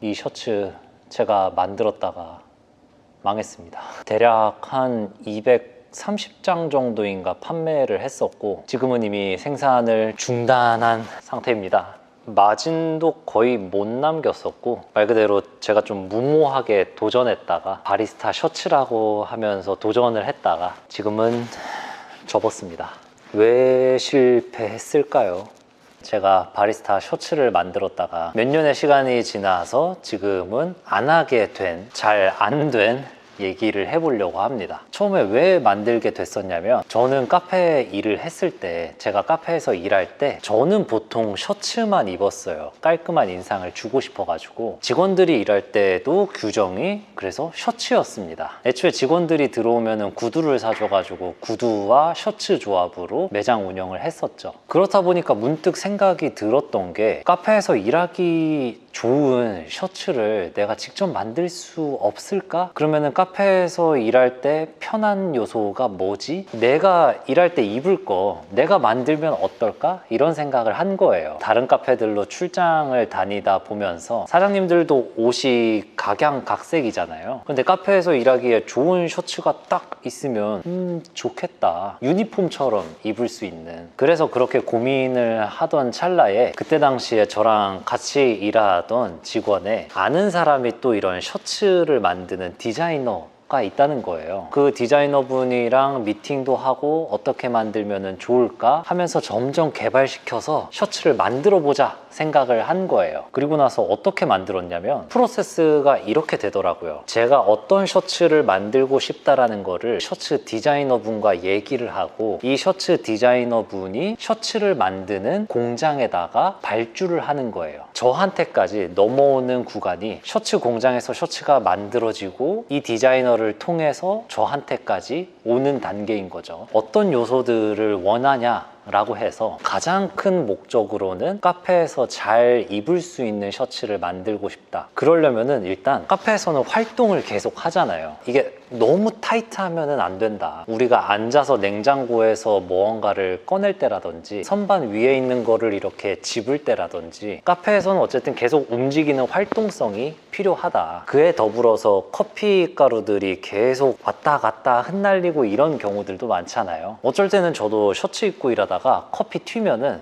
이 셔츠 제가 만들었다가 망했습니다. 대략 한 230장 정도인가 판매를 했었고 지금은 이미 생산을 중단한 상태입니다. 마진도 거의 못 남겼었고 말 그대로 제가 좀 무모하게 도전했다가 바리스타 셔츠라고 하면서 도전을 했다가 지금은 접었습니다. 왜 실패했을까요? 제가 바리스타 셔츠를 만들었다가 몇 년의 시간이 지나서 지금은 안 하게 된, 잘 안 된 얘기를 해보려고 합니다. 처음에 왜 만들게 됐었냐면 저는 카페 일을 했을 때 제가 카페에서 일할 때 저는 보통 셔츠만 입었어요. 깔끔한 인상을 주고 싶어가지고 직원들이 일할 때도 규정이 그래서 셔츠였습니다. 애초에 직원들이 들어오면 구두를 사줘가지고 구두와 셔츠 조합으로 매장 운영을 했었죠. 그렇다 보니까 문득 생각이 들었던 게 카페에서 일하기 좋은 셔츠를 내가 직접 만들 수 없을까? 그러면은 카페에서 일할 때 편한 요소가 뭐지? 내가 일할 때 입을 거 내가 만들면 어떨까? 이런 생각을 한 거예요. 다른 카페들로 출장을 다니다 보면서 사장님들도 옷이 각양각색이잖아요. 근데 카페에서 일하기에 좋은 셔츠가 딱 있으면 좋겠다. 유니폼처럼 입을 수 있는. 그래서 그렇게 고민을 하던 찰나에 그때 당시에 저랑 같이 일하던 직원의 아는 사람이 또 이런 셔츠를 만드는 디자이너가 있다는 거예요. 그 디자이너분이랑 미팅도 하고 어떻게 만들면 좋을까 하면서 점점 개발시켜서 셔츠를 만들어 보자 생각을 한 거예요. 그리고 나서 어떻게 만들었냐면 프로세스가 이렇게 되더라고요. 제가 어떤 셔츠를 만들고 싶다라는 거를 셔츠 디자이너분과 얘기를 하고 이 셔츠 디자이너분이 셔츠를 만드는 공장에다가 발주를 하는 거예요. 저한테까지 넘어오는 구간이 셔츠 공장에서 셔츠가 만들어지고 이 디자이너를 통해서 저한테까지 오는 단계인 거죠. 어떤 요소들을 원하냐 라고 해서 가장 큰 목적으로는 카페에서 잘 입을 수 있는 셔츠를 만들고 싶다. 그러려면은 일단 카페에서는 활동을 계속 하잖아요. 이게 너무 타이트하면은 안 된다. 우리가 앉아서 냉장고에서 무언가를 꺼낼 때라든지 선반 위에 있는 거를 이렇게 집을 때라든지 카페에서는 어쨌든 계속 움직이는 활동성이 필요하다. 그에 더불어서 커피 가루들이 계속 왔다 갔다 흩날리고 이런 경우들도 많잖아요. 어쩔 때는 저도 셔츠 입고 일하다가 커피 튀면은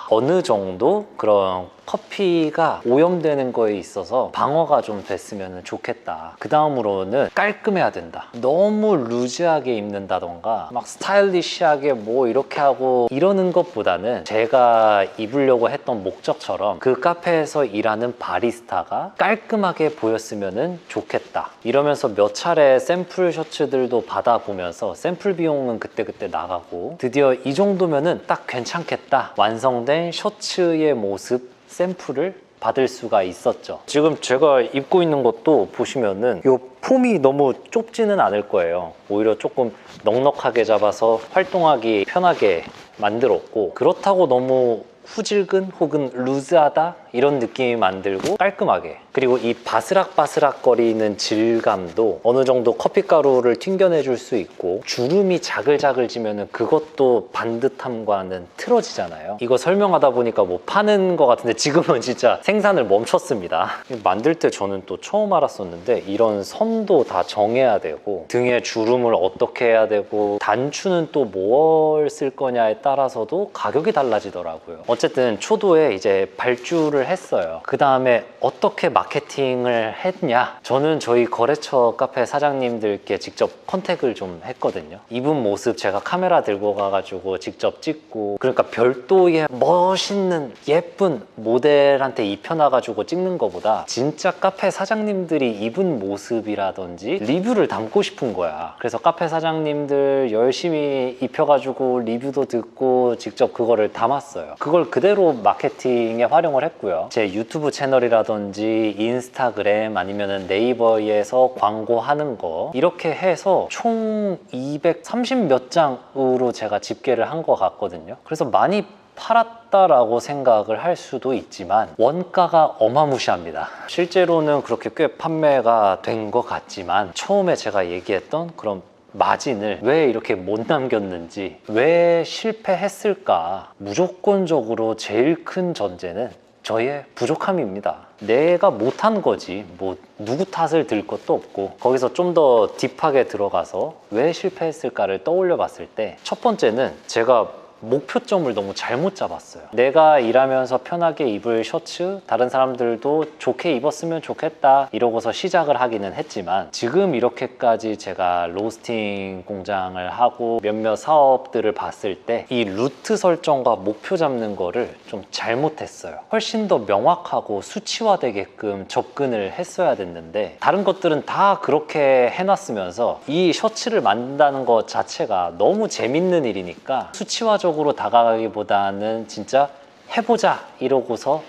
어느 정도 그런 커피가 오염되는 거에 있어서 방어가 좀 됐으면 좋겠다. 그 다음으로는 깔끔해야 된다. 너무 루즈하게 입는다던가 막 스타일리시하게 뭐 이렇게 하고 이러는 것보다는 제가 입으려고 했던 목적처럼 그 카페에서 일하는 바리스타가 깔끔하게 보였으면 좋겠다. 이러면서 몇 차례 샘플 셔츠들도 받아보면서 샘플 비용은 그때그때 나가고 드디어 이 정도면은 딱 괜찮겠다. 완성된 셔츠의 모습 샘플을 받을 수가 있었죠. 지금 제가 입고 있는 것도 보시면은 이 폼이 너무 좁지는 않을 거예요. 오히려 조금 넉넉하게 잡아서 활동하기 편하게 만들었고 그렇다고 너무 후질근 혹은 루즈하다 이런 느낌이 만들고 깔끔하게 그리고 이 바스락바스락 거리는 질감도 어느 정도 커피가루를 튕겨내줄 수 있고 주름이 자글자글 지면은 그것도 반듯함과는 틀어지잖아요. 이거 설명하다 보니까 뭐 파는 거 같은데 지금은 진짜 생산을 멈췄습니다. 만들 때 저는 또 처음 알았었는데 이런 선도 다 정해야 되고 등에 주름을 어떻게 해야 되고 단추는 또 뭘 쓸 거냐에 따라서도 가격이 달라지더라고요. 어쨌든 초도에 이제 발주를 했어요. 그 다음에 어떻게 마케팅을 했냐? 저는 저희 거래처 카페 사장님들께 직접 컨택을 좀 했거든요. 입은 모습 제가 카메라 들고 가가지고 직접 찍고 그러니까 별도의 멋있는 예쁜 모델한테 입혀놔가지고 찍는 것보다 진짜 카페 사장님들이 입은 모습이라든지 리뷰를 담고 싶은 거야. 그래서 카페 사장님들 열심히 입혀가지고 리뷰도 듣고 직접 그거를 담았어요. 그걸 그대로 마케팅에 활용을 했고요. 제 유튜브 채널이라든지 인스타그램 아니면 네이버에서 광고하는 거 이렇게 해서 총 230 몇 장으로 제가 집계를 한 것 같거든요. 그래서 많이 팔았다라고 생각을 할 수도 있지만 원가가 어마무시합니다. 실제로는 그렇게 꽤 판매가 된 것 같지만 처음에 제가 얘기했던 그런 마진을 왜 이렇게 못 남겼는지 왜 실패했을까. 무조건적으로 제일 큰 전제는 저의 부족함입니다. 내가 못한 거지 뭐 누구 탓을 들 것도 없고. 거기서 좀 더 딥하게 들어가서 왜 실패했을까를 떠올려 봤을 때 첫 번째는 제가 목표점을 너무 잘못 잡았어요. 내가 일하면서 편하게 입을 셔츠, 다른 사람들도 좋게 입었으면 좋겠다 이러고서 시작을 하기는 했지만, 지금 이렇게까지 제가 로스팅 공장을 하고 몇몇 사업들을 봤을 때 이 루트 설정과 목표 잡는 거를 좀 잘못했어요. 훨씬 더 명확하고 수치화되게끔 접근을 했어야 됐는데, 다른 것들은 다 그렇게 해놨으면서 이 셔츠를 만든다는 것 자체가 너무 재밌는 일이니까 수치화적으로 다가가기보다는 진짜 해보자 이러고서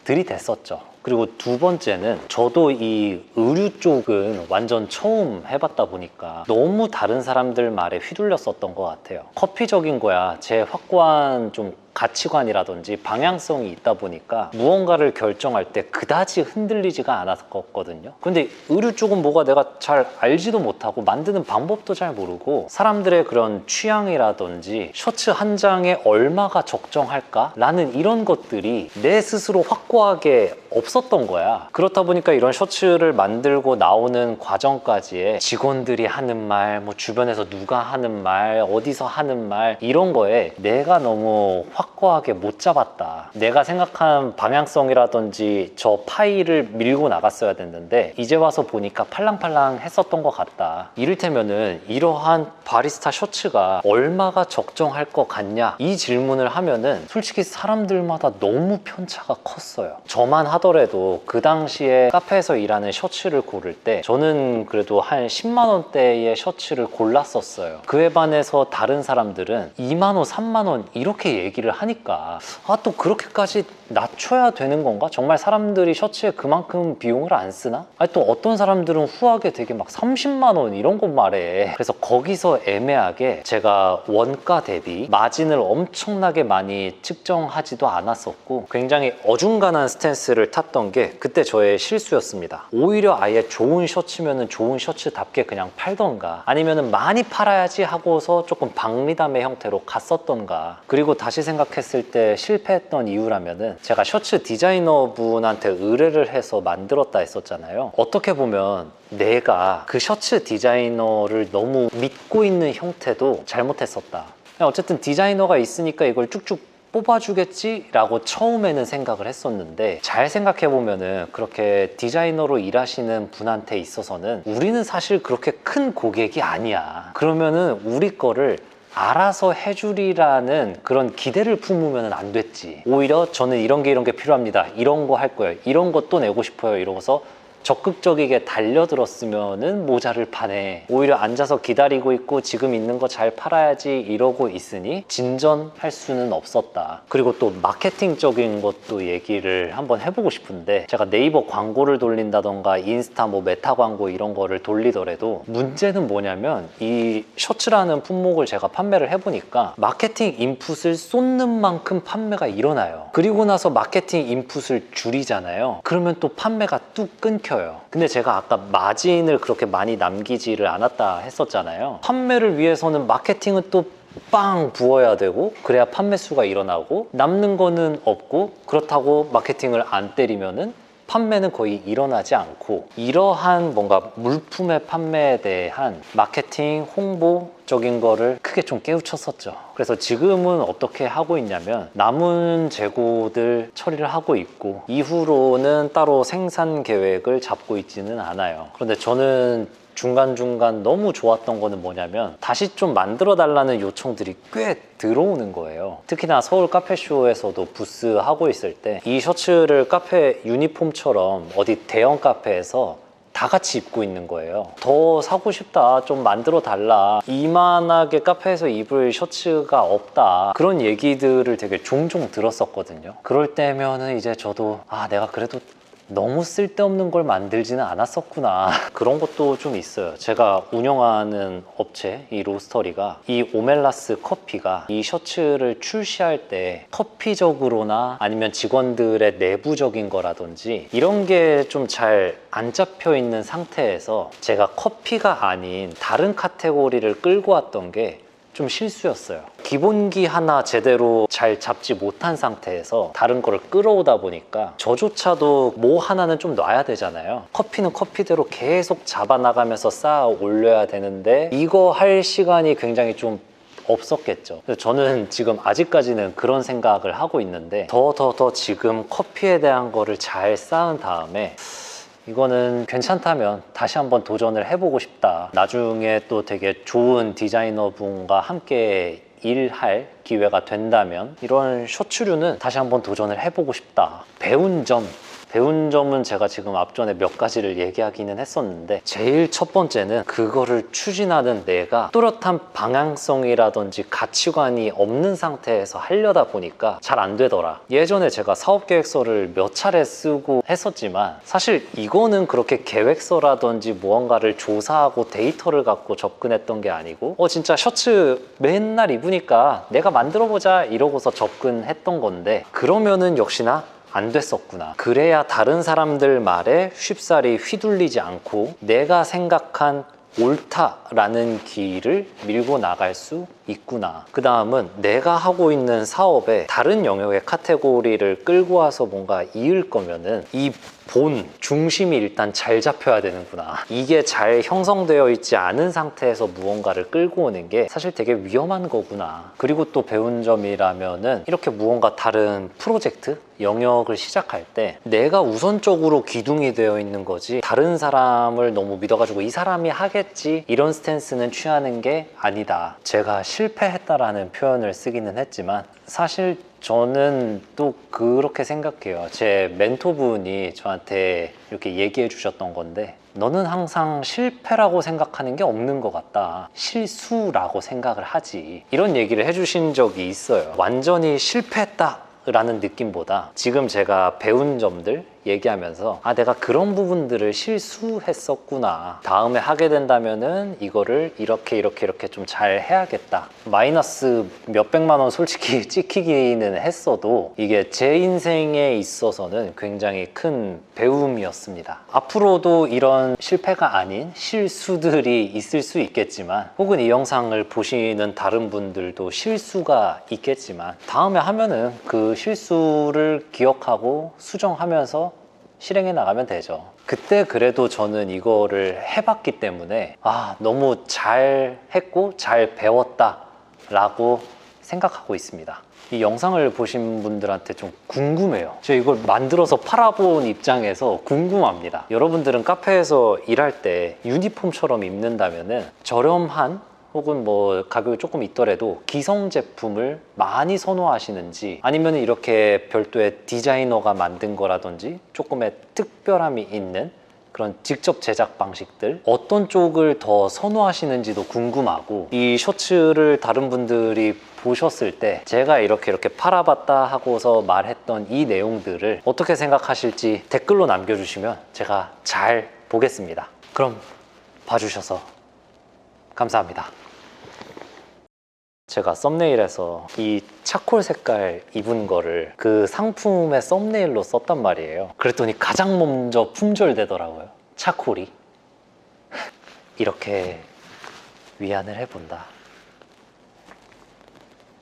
들이댔었죠. 그리고 두 번째는 저도 이 의류 쪽은 완전 처음 해봤다 보니까 너무 다른 사람들 말에 휘둘렸었던 것 같아요. 커피적인 거야 제 확고한 좀 가치관이라든지 방향성이 있다 보니까 무언가를 결정할 때 그다지 흔들리지가 않았거든요. 근데 의류 쪽은 뭐가 내가 잘 알지도 못하고 만드는 방법도 잘 모르고, 사람들의 그런 취향이라든지 셔츠 한 장에 얼마가 적정할까? 라는 이런 것들이 내 스스로 확고하게 없었던 거야. 그렇다 보니까 이런 셔츠를 만들고 나오는 과정까지의 직원들이 하는 말, 뭐 주변에서 누가 하는 말, 어디서 하는 말, 이런 거에 내가 너무 확고하게 못 잡았다. 내가 생각한 방향성이라든지 저 파일을 밀고 나갔어야 됐는데 이제 와서 보니까 팔랑팔랑 했었던 것 같다. 이를테면은 이러한 바리스타 셔츠가 얼마가 적정할 것 같냐, 이 질문을 하면은 솔직히 사람들마다 너무 편차가 컸어요. 저만 하더라도 그 당시에 카페에서 일하는 셔츠를 고를 때 저는 그래도 한 10만 원대의 셔츠를 골랐었어요. 그에 반해서 다른 사람들은 2만 원, 3만 원 이렇게 얘기를 하니까 또 그렇게까지 낮춰야 되는 건가? 정말 사람들이 셔츠에 그만큼 비용을 안 쓰나? 또 어떤 사람들은 후하게 되게 막 30만 원 이런 거 말해. 그래서 거기서 애매하게 제가 원가 대비 마진을 엄청나게 많이 측정하지도 않았었고, 굉장히 어중간한 스탠스를 탔던 게 그때 저의 실수였습니다. 오히려 아예 좋은 셔츠면은 좋은 셔츠답게 그냥 팔던가, 아니면은 많이 팔아야지 하고서 조금 박리담의 형태로 갔었던가. 그리고 다시 생각했을 때 실패했던 이유라면은, 제가 셔츠 디자이너 분한테 의뢰를 해서 만들었다 했었잖아요. 어떻게 보면 내가 그 셔츠 디자이너를 너무 믿고 있는 형태도 잘못했었다. 어쨌든 디자이너가 있으니까 이걸 쭉쭉 뽑아주겠지 라고 처음에는 생각을 했었는데, 잘 생각해보면은 그렇게 디자이너로 일하시는 분한테 있어서는 우리는 사실 그렇게 큰 고객이 아니야. 그러면은 우리 거를 알아서 해주리라는 그런 기대를 품으면 안 됐지. 오히려 저는 이런 게 필요합니다, 이런 거 할 거예요, 이런 것도 내고 싶어요 이러고서 적극적이게 달려들었으면은 모자를 파네. 오히려 앉아서 기다리고 있고 지금 있는 거 잘 팔아야지 이러고 있으니 진전할 수는 없었다. 그리고 또 마케팅적인 것도 얘기를 한번 해보고 싶은데, 제가 네이버 광고를 돌린다던가 인스타 뭐 메타 광고 이런 거를 돌리더라도 문제는 뭐냐면, 이 셔츠라는 품목을 제가 판매를 해보니까 마케팅 인풋을 쏟는 만큼 판매가 일어나요. 그리고 나서 마케팅 인풋을 줄이잖아요. 그러면 또 판매가 뚝 끊겨. 근데 제가 아까 마진을 그렇게 많이 남기지를 않았다 했었잖아요. 판매를 위해서는 마케팅은 또 빵 부어야 되고 그래야 판매 수가 일어나고, 남는 거는 없고, 그렇다고 마케팅을 안 때리면은 판매는 거의 일어나지 않고, 이러한 뭔가 물품의 판매에 대한 마케팅, 홍보적인 거를 크게 좀 깨우쳤었죠. 그래서 지금은 어떻게 하고 있냐면, 남은 재고들 처리를 하고 있고, 이후로는 따로 생산 계획을 잡고 있지는 않아요. 그런데 저는 중간중간 너무 좋았던 거는 뭐냐면, 다시 좀 만들어 달라는 요청들이 꽤 들어오는 거예요. 특히나 서울 카페쇼에서도 부스 하고 있을 때 이 셔츠를 카페 유니폼처럼 어디 대형 카페에서 다 같이 입고 있는 거예요. 더 사고 싶다, 좀 만들어 달라, 이만하게 카페에서 입을 셔츠가 없다, 그런 얘기들을 되게 종종 들었었거든요. 그럴 때면은 이제 저도 내가 그래도 너무 쓸데없는 걸 만들지는 않았었구나, 그런 것도 좀 있어요. 제가 운영하는 업체, 이 로스터리가, 이 오멜라스 커피가 이 셔츠를 출시할 때 커피적으로나 아니면 직원들의 내부적인 거라든지 이런 게 좀 잘 안 잡혀 있는 상태에서 제가 커피가 아닌 다른 카테고리를 끌고 왔던 게 좀 실수였어요. 기본기 하나 제대로 잘 잡지 못한 상태에서 다른 거를 끌어오다 보니까 저조차도 뭐 하나는 좀 놔야 되잖아요. 커피는 커피대로 계속 잡아나가면서 쌓아 올려야 되는데 이거 할 시간이 굉장히 좀 없었겠죠. 그래서 저는 지금 아직까지는 그런 생각을 하고 있는데 더 지금 커피에 대한 거를 잘 쌓은 다음에 이거는 괜찮다면 다시 한번 도전을 해보고 싶다. 나중에 또 되게 좋은 디자이너분과 함께 일할 기회가 된다면 이런 셔츠류는 다시 한번 도전을 해보고 싶다. 배운 점은 제가 지금 앞전에 몇 가지를 얘기하기는 했었는데 제일 첫 번째는 그거를 추진하는 내가 뚜렷한 방향성이라든지 가치관이 없는 상태에서 하려다 보니까 잘 안 되더라. 예전에 제가 사업계획서를 몇 차례 쓰고 했었지만 사실 이거는 그렇게 계획서라든지 무언가를 조사하고 데이터를 갖고 접근했던 게 아니고 진짜 셔츠 맨날 입으니까 내가 만들어보자 이러고서 접근했던 건데 그러면은 역시나 안 됐었구나. 그래야 다른 사람들 말에 쉽사리 휘둘리지 않고 내가 생각한 옳다라는 길을 밀고 나갈 수 있구나. 그 다음은 내가 하고 있는 사업에 다른 영역의 카테고리를 끌고 와서 뭔가 이을 거면은 이 중심이 일단 잘 잡혀야 되는구나. 이게 잘 형성되어 있지 않은 상태에서 무언가를 끌고 오는 게 사실 되게 위험한 거구나. 그리고 또 배운 점이라면은 이렇게 무언가 다른 프로젝트, 영역을 시작할 때 내가 우선적으로 기둥이 되어 있는 거지 다른 사람을 너무 믿어가지고 이 사람이 하겠지 이런 스탠스는 취하는 게 아니다. 제가 실패했다라는 표현을 쓰기는 했지만 사실 저는 또 그렇게 생각해요. 제 멘토분이 저한테 이렇게 얘기해 주셨던 건데 너는 항상 실패라고 생각하는 게 없는 것 같다. 실수라고 생각을 하지. 이런 얘기를 해주신 적이 있어요. 완전히 실패했다 라는 느낌보다 지금 제가 배운 점들 얘기하면서 내가 그런 부분들을 실수했었구나. 다음에 하게 된다면은 이거를 이렇게 좀 잘 해야겠다. 마이너스 몇백만 원 솔직히 찍히기는 했어도 이게 제 인생에 있어서는 굉장히 큰 배움이었습니다. 앞으로도 이런 실패가 아닌 실수들이 있을 수 있겠지만 혹은 이 영상을 보시는 다른 분들도 실수가 있겠지만 다음에 하면은 그 실수를 기억하고 수정하면서 실행해 나가면 되죠. 그때 그래도 저는 이거를 해봤기 때문에 너무 잘 했고 잘 배웠다 라고 생각하고 있습니다. 이 영상을 보신 분들한테 좀 궁금해요. 제가 이걸 만들어서 팔아본 입장에서 궁금합니다. 여러분들은 카페에서 일할 때 유니폼처럼 입는다면은 저렴한 혹은 뭐 가격이 조금 있더라도 기성 제품을 많이 선호하시는지 아니면 이렇게 별도의 디자이너가 만든 거라든지 조금의 특별함이 있는 그런 직접 제작 방식들 어떤 쪽을 더 선호하시는지도 궁금하고 이 셔츠를 다른 분들이 보셨을 때 제가 이렇게 팔아봤다 하고서 말했던 이 내용들을 어떻게 생각하실지 댓글로 남겨주시면 제가 잘 보겠습니다. 그럼 봐주셔서 감사합니다. 제가 썸네일에서 이 차콜 색깔 입은 거를 그 상품의 썸네일로 썼단 말이에요. 그랬더니 가장 먼저 품절되더라고요. 차콜이. 이렇게 위안을 해본다.